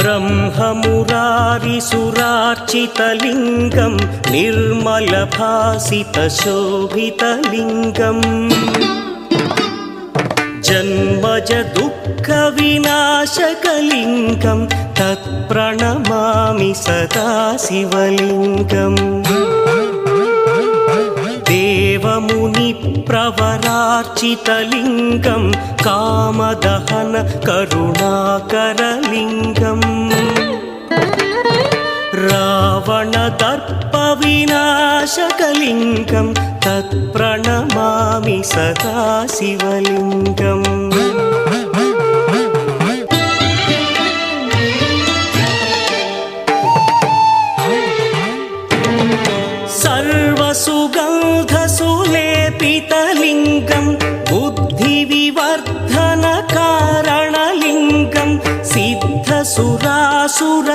ब्रह्ममुरारिसुरार्चितलिङ्गं निर्मलभासितशोभितलिङ्गम् जन्मज दुःखविनाशकलिङ्गं तत्प्रणमामि सदा शिवलिङ्गम् देवमुनिप्रवरार्चितलिङ्गं कामदहन करुणाकरलिङ्गम् रावणदर्पविनाशकलिङ्गं तत्प्रणमामि सदा शिवलिङ्गम् सर्वसुगन्धसुलेपितलिङ्गं बुद्धिविवर्धनकारणलिङ्गं सिद्धसुरासुर